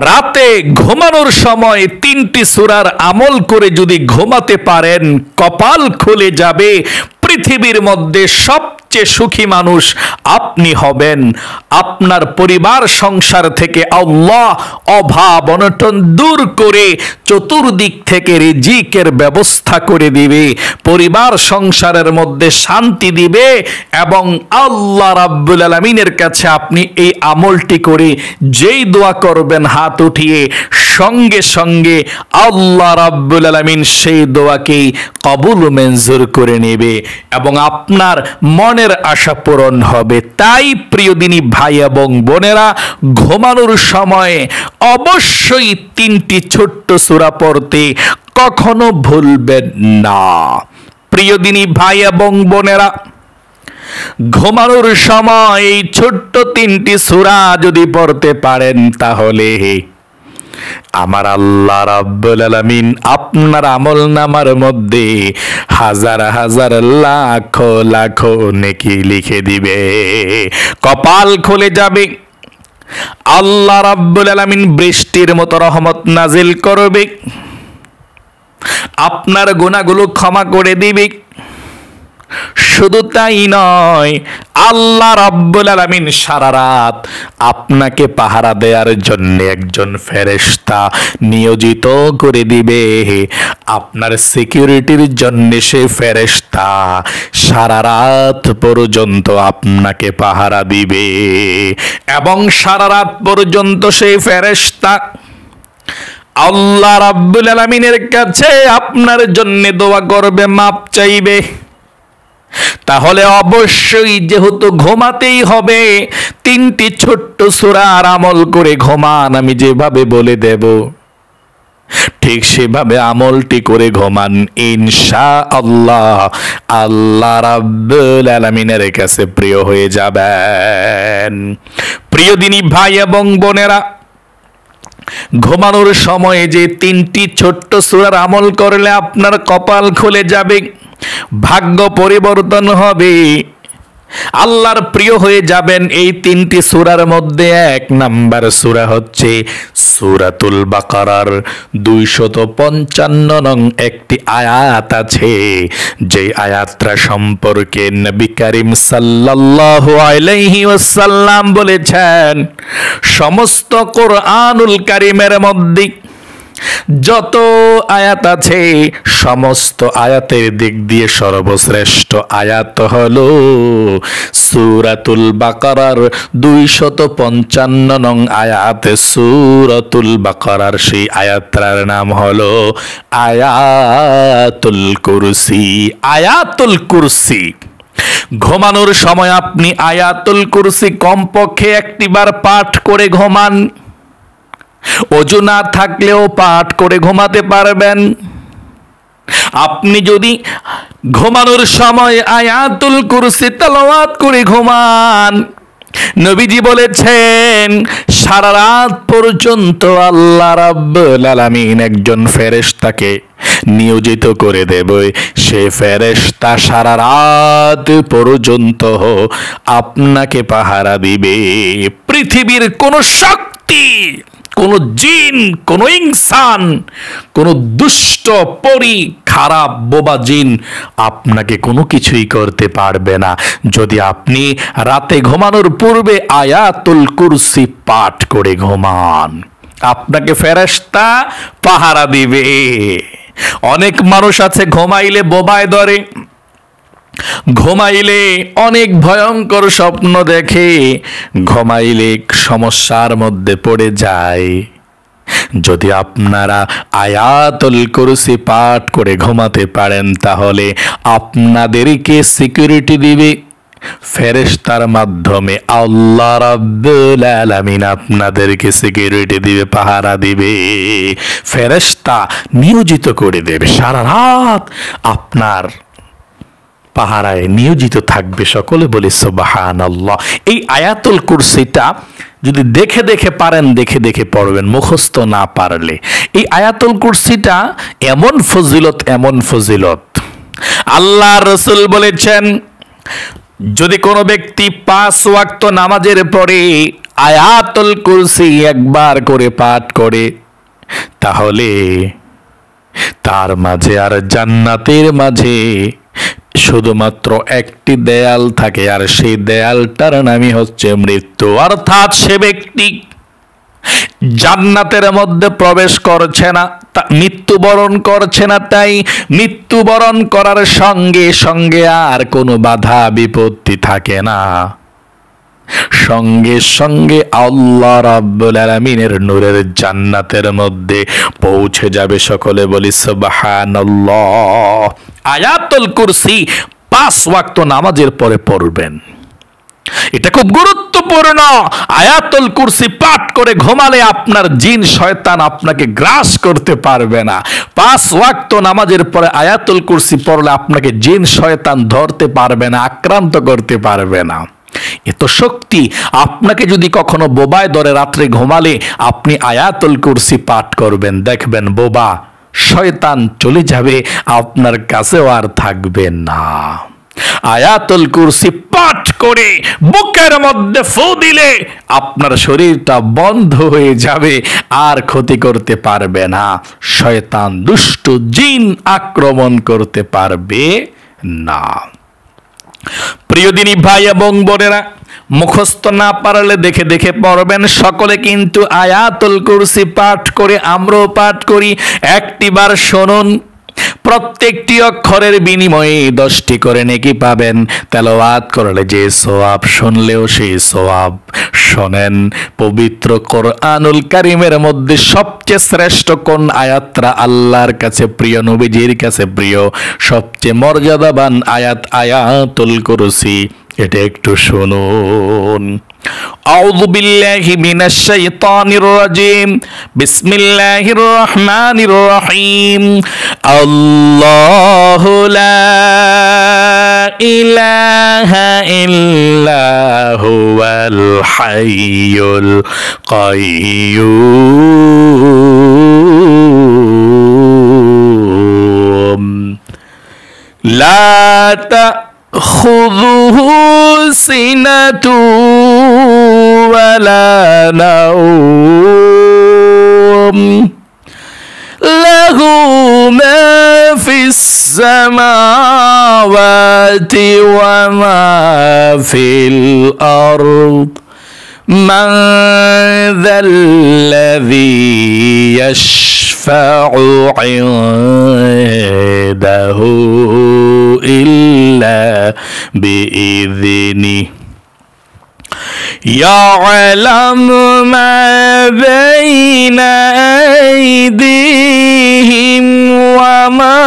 রাতে ঘুমানোর সময় 3টি সূরার আমল করে যদি ঘুমাতে পারেন, কপাল খুলে যাবে। পৃথিবীর মধ্যে সবচেয়ে সুখী মানুষ আপনি হবেন। আপনার পরিবার সংসার থেকে আল্লাহ অভাব অনটন দূর করে চতুর্দিক থেকে রিজিকের ব্যবস্থা করে দিবে, পরিবার সংসারের মধ্যে শান্তি দিবে। এবং আল্লাহ রাব্বুল আলামিনের কাছে আপনি এই আমলটি করে যেই দোয়া করবেন হাত উঠিয়ে, সঙ্গে সঙ্গে আল্লাহ রাব্বুল আলামিন সেই দোয়াকেই কবুল মঞ্জুর করে নেবে এবং আপনার মনের আশা পূরণ হবে। তাই প্রিয় দিনী ভাই এবং বোনেরা, ঘুমানোর সময় অবশ্যই 3টি ছোট্ট সূরা পড়তে কখনো ভুলবেন না। প্রিয় দিনী ভাই এবং বোনেরা, ঘুমানোর সময় এই ছোট্ট 3টি সূরা যদি পড়তে পারেন, তাহলে আমার আল্লাহ রাব্বুল আলামিন আপনার আমলনামার মধ্যে হাজার হাজার লাখ লাখ নেকি লিখে দিবে, কপাল খুলে যাবে। আল্লাহ রাব্বুল আলামিন বৃষ্টির মতো রহমত নাজিল করবে, আপনার গুনাহগুলো ক্ষমা করে দিবে। শুধু তাই নয়, আল্লাহ রাব্বুল আলামিন সারা রাত আপনাকে পাহারা দেওয়ার জন্য একজন ফেরেশতা নিয়োজিত করে দিবে। আপনার সিকিউরিটির জন্য সেই ফেরেশতা সারা রাত পর্যন্ত আপনাকে পাহারা দিবে এবং সারা রাত পর্যন্ত সেই ফেরেশতা আল্লাহ রাব্বুল আলামিনের কাছে আপনার জন্য দোয়া করবে, মাপ চাইবে। তাহলে অবশ্যই যেহেতু ঘুমাতেই হবে, 3টি ছোট্ট সূরার আমল করে ঘুমান। আমি যেভাবে বলে দেব ঠিক সেভাবে আমলটি করে ঘুমান, ইনশাআল্লাহ আল্লাহ রাব্বুল আলামিনের কাছে প্রিয় হয়ে যাবেন। প্রিয় দিনী ভাই এবং বোনেরা, ঘুমানোর সময়ে যে 3টি ছোট্ট সূরার আমল করলে আপনার কপাল খুলে যাবে, ভাগ্য পরিবর্তন হবে, আল্লাহর প্রিয় হয়ে যাবেন। এই 3টি সূরার মধ্যে 1 নাম্বার সূরা হচ্ছে সূরাতুল বাকারার 255 নং একটি আয়াত আছে, যে আয়াতটা সম্পর্কে নবী করিম সাল্লাল্লাহু আলাইহি ওয়াসাল্লাম বলেছেন, সমস্ত কোরআনুল কারীমের মধ্যে যত আয়াত আছে সমস্ত আয়াতের দিক দিয়ে সর্বশ্রেষ্ঠ আয়াত হলো সূরাতুল বাকারার 255 নং আয়াত। সূরাতুল বাকারার সেই আয়াতটার নাম হলো আয়াতুল কুরসি। আয়াতুল কুরসি ঘুমানোর সময় আপনি আয়াতুল কুরসি কমপক্ষে 1টি বার পাঠ করে ঘুমান। ওযু না থাকলেও পাঠ করে ঘুমাতে পারবেন। আপনি যদি ঘুমানোর সময় আয়াতুল কুরসি তেলাওয়াত করে ঘুমান, নবীজি বলেছেন সারা রাত পর্যন্ত আল্লাহ রাব্বুল আলামিন একজন ফেরেশতাকে নিয়োজিত করে দেবে। সে ফেরেশতা সারা রাত পর্যন্ত আপনাকে পাহারা দিবে। পৃথিবীর কোন শক্তি, কোন জিন, কোন ইনসান, কোন দুষ্ট পরী, খারাপ বোবা জিন আপনাকে কোনো কিছুই করতে পারবে না, যদি আপনি রাতে ঘুমানোর পূর্বে আয়াতুল কুরসি পাঠ করে ঘুমান। আপনাকে ফেরেশতা পাহারা দিবে। অনেক মানুষ আছে ঘুমাইলে বোবায় ধরে, ঘুমাইলে অনেক ভয়ঙ্কর স্বপ্ন দেখে, ঘুমাইলে সমস্যার মধ্যে পড়ে যায়। যদি আপনারা আয়াতুল কুরসি পাঠ করে ঘুমাতে পারেন, তাহলে আপনাদেরকে সিকিউরিটি দিবে ফেরেশতার মাধ্যমে। আল্লাহ রাব্বুল আলামিন আপনাদেরকে সিকিউরিটি দিবে, পাহারা দিবে, ফেরেশতা নিয়োজিত করে দেবে। সারা রাত আপনার পাহারায় নিয়োজিত থাকবে। সকলে বলি সুবহানাল্লাহ। এই আয়াতুল কুরসিটা যদি দেখে দেখে পারেন, দেখে দেখে পড়বেন, মুখস্থ না পারলে। এই আয়াতুল কুরসিটা এমন ফজিলত, এমন ফজিলত, আল্লাহ রাসূল বলেছেন, যদি কোনো ব্যক্তি 5 ওয়াক্ত নামাজের পরে আয়াতুল কুরসি একবার করে পাঠ করে, তাহলে তার মাঝে আর জান্নাতের মাঝে শুধুমাত্র একটি দেয়াল থাকে, আর সেই দেয়ালটার নামই হচ্ছে মৃত্যু। অর্থাৎ সে ব্যক্তি জান্নাতের মধ্যে প্রবেশ করছে না, মৃত্যুবরণ করছে না। তাই মৃত্যুবরণ করার সঙ্গে সঙ্গে আর কোনো বাধা বিপত্তি থাকে না, সঙ্গে সঙ্গে আল্লাহ রাব্বুল আলামিনের নূরের জান্নাতের মধ্যে পৌঁছে যাবে। সকলে বলি সুবহানাল্লাহ। আয়াতুল কুরসি 5 ওয়াক্ত নামাজের পরে পড়বেন, এটা খুব গুরুত্বপূর্ণ। আয়াতুল কুরসি পাঠ করে ঘুমালে আপনার জিন শয়তান আপনাকে গ্রাস করতে পারবে না। 5 ওয়াক্ত নামাজের পরে আয়াতুল কুরসি পড়লে আপনাকে জিন শয়তান ধরতে পারবে না, আক্রান্ত করতে পারবে না। এত শক্তি। আপনাকে যদি কখনো বোবায় ধরে রাত্রে ঘুমালে আপনি আয়াতুল কুরসি পাঠ করবেন, দেখবেন বোবা শয়তান চলে যাবে, আপনার কাছেও আর থাকবে না। আয়াতুল কুরসি পাঠ করে বুকের মধ্যে ফু দিলে আপনার শরীরটা বন্ধ হয়ে যাবে, আর ক্ষতি করতে পারবে না। শয়তান দুষ্ট জিন আক্রমণ করতে পারবে না। প্রিয় দিনী ভাই এবং বোনেরা, মুখস্থ না পারলে দেখে দেখে পড়বেন। সকলে কিন্তু আয়াতুল কুরসি পাঠ করে, আমরাও পাঠ করি। একটি বার শুনুন, প্রত্যেকটি অক্ষরের বিনিময়ে 10টি করে নেকি পাবেন। তেলাওয়াত করলে যে সওয়াব, শুনলেও সেই সওয়াব। শোনেন, পবিত্র কোরআনুল কারীমের মধ্যে সবচেয়ে শ্রেষ্ঠ কোন আয়াতটা আল্লাহর কাছে প্রিয়, নবীজির কাছে প্রিয়, সবচেয়ে মর্যাদাবান আয়াত আয়াতুল কুরসি। এটা একটু শুনুন। আউযু বিল্লাহি মিনাশ শাইতানির রাজিম। বিসমিল্লাহির রহমানির রহিম। আল্লাহু লা ইলাহা ইল্লা হুয়াল হাইয়ুল কাইয়্যুম লা খুযুহু সিনাতু ওয়ালা নাওম লাহু মা ফিস সামাওয়াতি ওয়া মা ফিল আরদ মান যাল্লাযী ইয়াশফা'ু 'ইনদাহু ইল্লা বিইذনিহি ইয়া'লামু মা বাইনা আইদিহিম ওয়া মা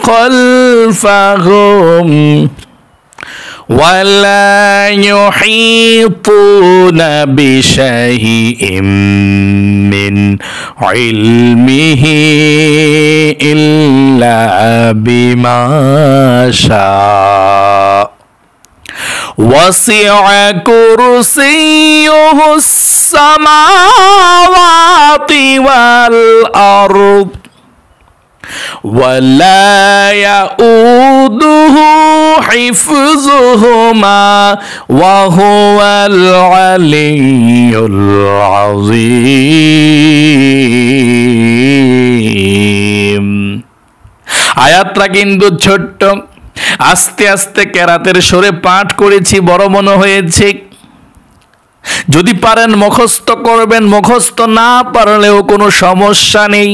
খালফাহুম ولا يحيطون بشيء من علمه إلا بما شاء وسع كرسيه السماوات والأرض ولا يؤوده حفظهما وهو العلي العظيم। আয়াতটা কিন্তু ছোট্ট, আস্তে আস্তে কেরাতের সুরে পাঠ করেছি, বড় মনে হয়েছে। যদি পারেন মুখস্থ করবেন, মুখস্থ না পারলেও কোনো সমস্যা নেই।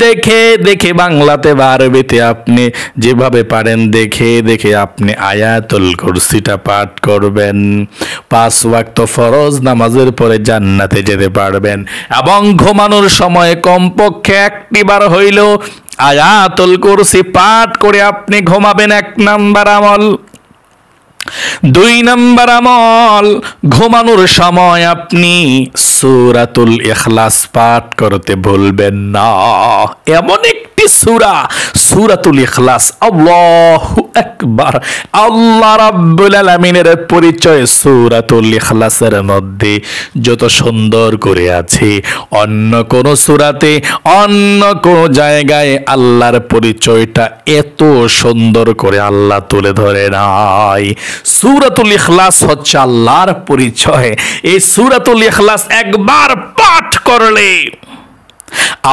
দেখে দেখে বাংলাতে বা আরবিতে আপনি যেভাবে পারেন দেখে দেখে আপনি আয়াতুল কুরসিটা পাঠ করবেন। 5 ওয়াক্ত ফরজ নামাজের পরে জান্নাতে যেতে পারবেন। এবং ঘুমানোর সময় কমপক্ষে একটি বার হইলেও আয়াতুল কুরসি পাঠ করে আপনি ঘুমাবেন। 1 নাম্বার আমল। 2 নাম্বার আমল, ঘুমানোর সময় আপনি সূরাতুল ইখলাস পাঠ করতে ভুলবেন না। এমন একটি সূরা, সূরাতুল ইখলাস। আল্লাহু আকবার। আল্লাহ রাব্বুল আলামিনের পরিচয় সূরাতুল ইখলাসের মধ্যে যত সুন্দর করে আছে, অন্য কোন সূরাতে, অন্য কোন জায়গায় আল্লাহর পরিচয়টা এত সুন্দর করে আল্লাহ তুলে ধরে নাই। সূরাতুল ইখলাস হচ্ছে আল্লাহর পরিচয়। এই সূরাতুল ইখলাস একবার পাঠ করলে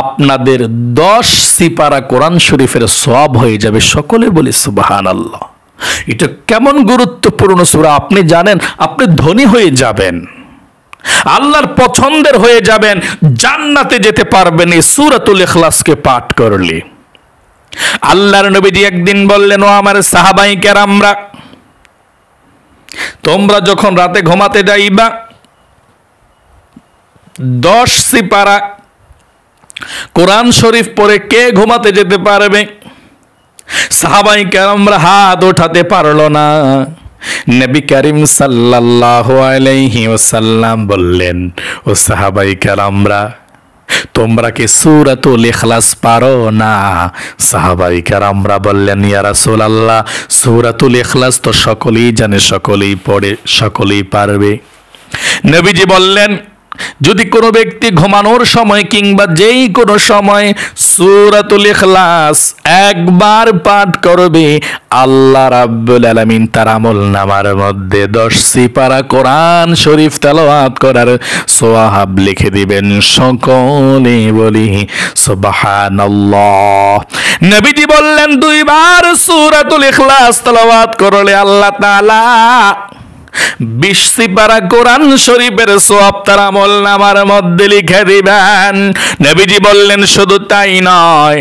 আপনাদের 10 সিপারা কোরআন শরীফের সওয়াব হয়ে যাবে। সকলে বলি সুবহানাল্লাহ। এটা কেমন গুরুত্বপূর্ণ সূরা আপনি জানেন? আপনি ধনী হয়ে যাবেন, আল্লাহর পছন্দের হয়ে যাবেন, জান্নাতে যেতে পারবেন এই সূরাতুল ইখলাসকে পাঠ করলে। আল্লাহর নবীজি একদিন বললেন, ও আমার সাহাবায়ে কেরামরা, তোমরা যখন রাতে ঘুমাতে যাইবা 10 সিপারা কোরআন শরীফ পড়ে কে ঘুমাতে যেতে পারবে? সাহাবায়ে কেরামরা হাত ওঠাতে পারলো না। নবী করিম সাল্লাল্লাহু আলাইহি ওয়াসাল্লাম বললেন, ও সাহাবায়ে কেরামরা, তোমরা কি সূরাতুল ইখলাস পারো না? সাহাবায়ে কেরামরা বললেন, ইয়া রাসূলুল্লাহ, সূরাতুল ইখলাস তো সকলেই জানে, সকলেই পড়ে, সকলেই পারবে। নবীজি বললেন, যদি কোনো ব্যক্তি ঘুমানোর সময় কিংবা যেই কোনো সময় সূরাতুল ইখলাস একবার পাঠ করবে, আল্লাহ রাব্বুল আলামিন তার আমলনামার মধ্যে 10 সিপারা কোরআন শরীফ তেলাওয়াত করার সওয়াব লিখে দিবেন। সকলে বলি সুবহানাল্লাহ। নবীজি বললেন, 2 বার সূরাতুল ইখলাস তেলাওয়াত করলে আল্লাহ তাআলা 20 সিপারা কোরআন শরীফের সওয়াব তার আমলনামার মধ্যে লিখে দিবেন। নবীজি বললেন, শুধু তাই নয়,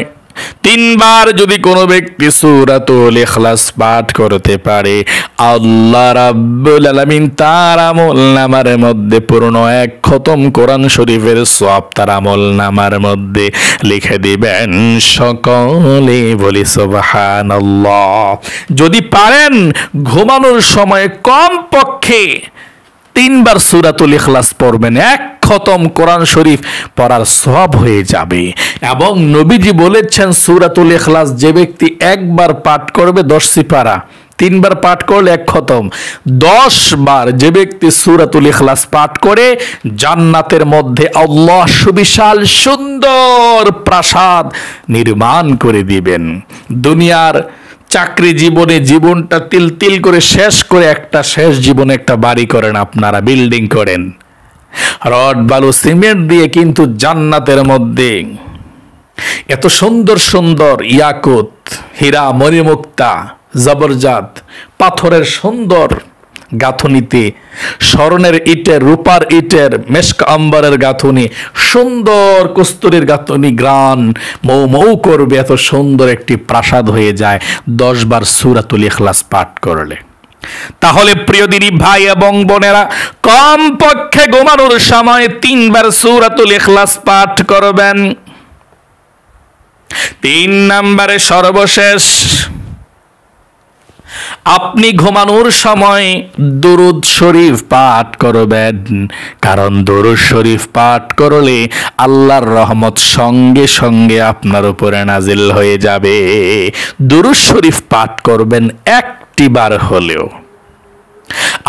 3 বার যদি কোনো ব্যক্তি সূরাতুল ইখলাস পাঠ করতে পারে, আল্লাহ রাব্বুল আলামিন তার আমলনামার মধ্যে পূর্ণ 1 খতম কোরআন শরীফের সওয়াব তার আমলনামার মধ্যে লিখে দিবেন। সকলে বলি সুবহানাল্লাহ। যদি পারেন ঘুমানোর সময় কমপক্ষে 3 বার সূরাতুল ইখলাস পড়বেন, 1 খতম কোরআন শরীফ পড়ার সওয়াব হয়ে যাবে। এবং নবীজি বলেছেন, সূরাতুল ইখলাস যে ব্যক্তি একবার পাঠ করবে 10 সিপারা, 3 বার পাঠ করলে 1 খতম, 10 বার যে ব্যক্তি সূরাতুল ইখলাস পাঠ করে, জান্নাতের মধ্যে আল্লাহ সুবিশাল সুন্দর প্রাসাদ নির্মাণ করে দিবেন। দুনিয়ার চাকরি জীবনে জীবনটা তিল তিল করে শেষ করে একটা শেষ জীবনে একটা বাড়ি করেন, আপনারা বিল্ডিং করেন রড বালু সিমেন্ট দিয়ে, কিন্তু জান্নাতের মধ্যে এত সুন্দর সুন্দর ইয়াকুত, হীরা, মণিমুক্তা, জবরজাত পাথরের সুন্দর গাঁথুনিতে, স্বর্ণের ইটের, রূপার ইটের, মেশক আম্বরের গাঁথুনি, সুন্দর কস্তুরীর গাঁথুনি, গ্রান মৌ মৌ করবে, এত সুন্দর একটি প্রাসাদ হয়ে যায় 10 বার সূরাতুল ইখলাস পাঠ করলে। তাহলে প্রিয় দিনী ভাই এবং বোনেরা, কমপক্ষে ঘুমানোর সময় 3 বার সূরাতুল ইখলাস পাঠ করবেন। 3 নম্বরে সর্বশেষ, আপনি ঘুমানোর সময় দুরূদ শরীফ পাঠ করবেন। কারণ দুরূদ শরীফ পাঠ করলে আল্লাহর রহমত সঙ্গে সঙ্গে আপনার উপরে নাজিল হয়ে যাবে। দুরূদ শরীফ পাঠ করবেন 1টি বার হলেও।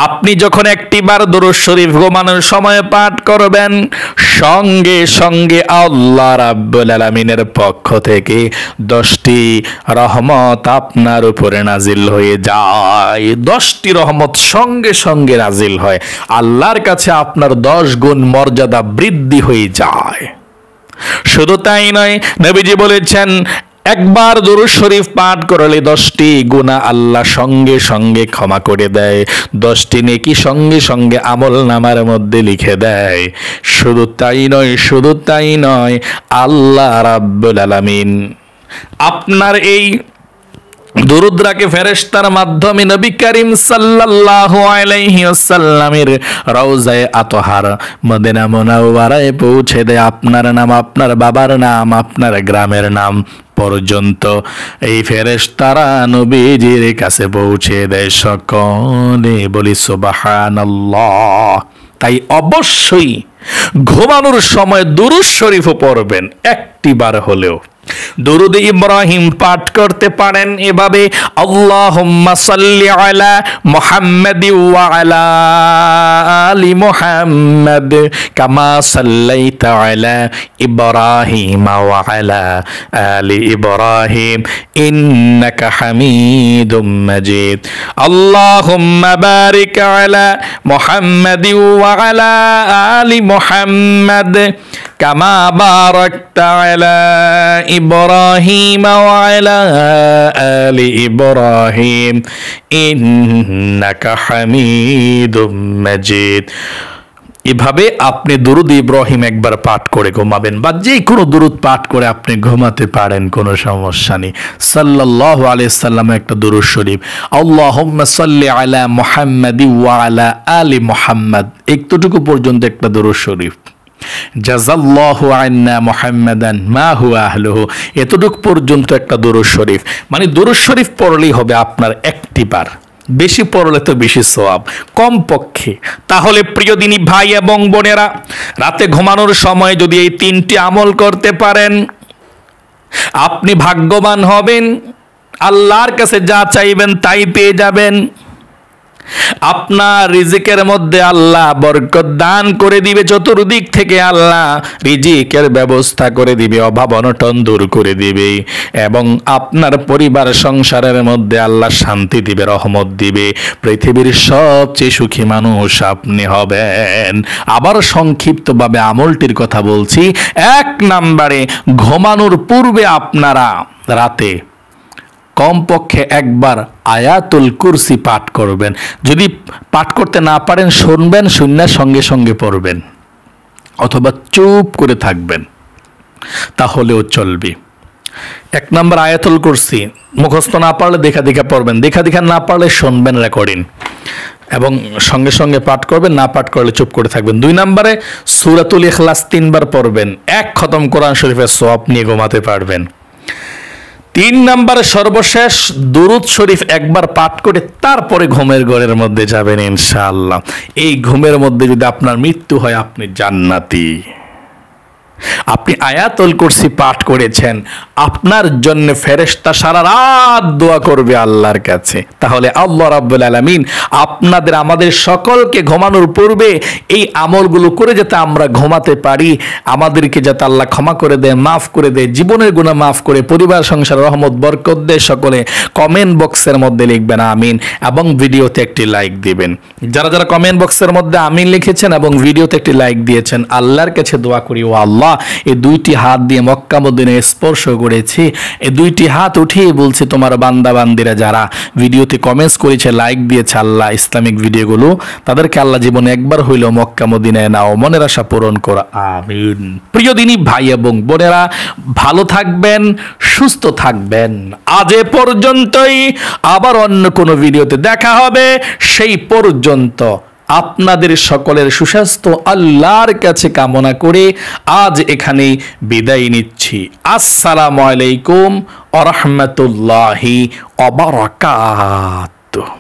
আপনি যখন 1টি বার দুরূদ শরীফ ঘুমানোর সময় পাঠ করবেন, সঙ্গে সঙ্গে আল্লাহ রাব্বুল আলামিনের পক্ষ থেকে 10টি রহমত আপনার উপরে নাজিল হয়ে যায়। 10টি রহমত সঙ্গে সঙ্গে নাজিল হয়, আল্লাহর কাছে আপনার 10 গুণ মর্যাদা বৃদ্ধি হয়ে যায়। শুধু তাই নয়, নবীজি বলেছেন, একবার দুরূদ শরীফ পাঠ করলে 10টি গুনাহ আল্লাহ সঙ্গে সঙ্গে ক্ষমা করে দেয়, 10টি নেকি সঙ্গে সঙ্গে আমলনামার মধ্যে লিখে দেয়। শুধু তাই নয়, আল্লাহ রাব্বুল আলামিন আপনার এই দুরুদরাকে ফেরেশতার মাধ্যমে নবী করিম সাল্লাল্লাহু আলাইহি ওয়াসাল্লামের রওজায়ে আতহার মদিনা মুনাওয়ারায় পৌঁছে দেয়। আপনার নাম, আপনার বাবার নাম, আপনার গ্রামের নাম পর্যন্ত এই ফেরেশতারা নবীজির কাছে পৌঁছে দেয়। সকলে বলি সুবহানাল্লাহ। তাই অবশ্যই ঘুমানোর সময় দুরূদ শরীফও পড়বেন 1টি বার হলেও। দুরুদ ইব্রাহিম পাঠ করতে পারেন এভাবে, আল্লাহুম্মা সাল্লি আলা মুহাম্মাদি ওয়া আলা আলি মুহাম্মাদ কামা সাল্লাইতা আলা ইব্রাহিম ওয়া আলা আলি ইব্রাহিম ইন্নাকা হামিদুম মাজিদ। আল্লাহুম্মা বারিক আলা মুহাম্মাদি ওয়া আলা আলি মুহাম্মাদ কামা বারাকতা আলা ইব্রাহিম ওয়া আলা আলি ইব্রাহিম ইন্নাকা হামিদুম মাজিদ। এভাবে আপনি দুরুদ ইব্রাহিম একবার পাঠ করে ঘুমাবেন, বা যে কোনো দুরুদ পাঠ করে আপনি ঘুমাতে পারেন, কোনো সমস্যা নেই। সাল্লাল্লাহু আলাইহি সাল্লাম একটা দুরুদ শরীফ, আল্লাহুম্মা সাল্লি আলা মুহাম্মাদি ওয়া আলা আলি মুহাম্মাদ, এতটুকু পর্যন্ত একটা দুরুদ শরীফ। জাযাল্লাহু আন্না মুহাম্মাদান মা হুয়া আহলুহু, এতটুক পর্যন্ত একটা দুরূদ শরীফ। মানে দুরূদ শরীফ পড়লেই হবে আপনার একটি বার, বেশি পড়লে তো বেশি সওয়াব, কম পক্ষে। তাহলে প্রিয় দিনী ভাই এবং বোনেরা, রাতে ঘুমানোর সময় যদি এই তিনটি আমল করতে পারেন, আপনি ভাগ্যবান হবেন, আল্লাহর কাছে যা চাইবেন তাই পেয়ে যাবেন। আপনার রিজিকের মধ্যে আল্লাহ বরকত দান করে দিবে, চতুর্দিক থেকে আল্লাহ রিজিকের ব্যবস্থা করে দিবে, অভাব অনটন দূর করে দিবে, এবং আপনার পরিবার সংসারের মধ্যে আল্লাহ শান্তি দিবে, রহমত দিবে, পৃথিবীর সবচেয়ে সুখী মানুষ আপনি হবেন। আবার সংক্ষিপ্তভাবে আমলটির কথা বলছি। 1 নম্বরে, ঘুমানোর পূর্বে আপনারা রাতে কমপক্ষে একবার আয়াতুল কুরসি পাঠ করবেন। যদি পাঠ করতে না পারেন, শুনবেন, শুননার সঙ্গে সঙ্গে পড়বেন, অথবা চুপ করে থাকবেন, তাহলেও চলবে। 1 নম্বর আয়াতুল কুরসি মুখস্থ না পারলে দেখা দেখা পড়বেন, দেখা দেখা না পারলে শুনবেন রেকর্ডিং, এবং সঙ্গে সঙ্গে পাঠ করবেন, না পাঠ করলে চুপ করে থাকবেন। 2 নম্বরে সূরাতুল ইখলাস 3 বার পড়বেন, 1 খতম কোরআন শরীফের সওয়াব নিয়ে ঘুমাতে পারবেন। 3 নম্বরে সর্বশেষ দুরুদ শরীফ একবার পাঠ করে তারপরে ঘুমের ঘরের মধ্যে যাবেন ইনশাআল্লাহ। এই ঘুমের মধ্যে যদি আপনার মৃত্যু হয়, আপনি জান্নাতি। আপনি আয়াতুল কুরসি পাঠ করেছেন, আপনার জন্য ফেরেশতা সারা রাত দোয়া করবে আল্লাহর কাছে। তাহলে আল্লাহ রাব্বুল আলামিন আপনাদের আমাদের সকলকে ঘুমানোর পূর্বে এই আমলগুলো করে যাতে আমরা ঘুমাতে পারি, আমাদেরকে যাতে আল্লাহ ক্ষমা করে দেয়, মাফ করে দেয়, জীবনের গুনাহ মাফ করে পরিবার সংসার রহমত বরকত দেয়। সকলে কমেন্ট বক্সের মধ্যে লিখবেন আমিন, এবং ভিডিওতে একটি লাইক দিবেন। যারা যারা কমেন্ট বক্সের মধ্যে আমিন লিখেছেন এবং ভিডিওতে একটি লাইক দিয়েছেন, আল্লাহর কাছে দোয়া করি, ও আল্লাহ, এই 2টি হাত দিয়ে মক্কা মদিনায় স্পর্শ করেছি, এই 2টি হাত উঠিয়ে বলছি, তোমার বান্দা বান্দিরা যারা ভিডিওতে কমেন্টস করেছে, লাইক দিয়েছে, আল্লাহ ইসলামিক ভিডিওগুলো, তাদেরকে আল্লাহ জীবনে একবার হইলেও মক্কা মদিনায় নাও, মনের আশা পূরণ করো, আমিন। প্রিয় দিনী ভাই এবং বোনেরা, ভালো থাকবেন, সুস্থ থাকবেন। আজ এ পর্যন্তই, আবার অন্য কোনো ভিডিওতে দেখা হবে। সেই পর্যন্ত আপনাদের সকলের সুস্বাস্থ্য আল্লাহর কাছে কামনা করে আজ এখানেই বিদায় নিচ্ছি। আসসালামু আলাইকুম ওয়া রাহমাতুল্লাহি ওয়া বারাকাতুহু।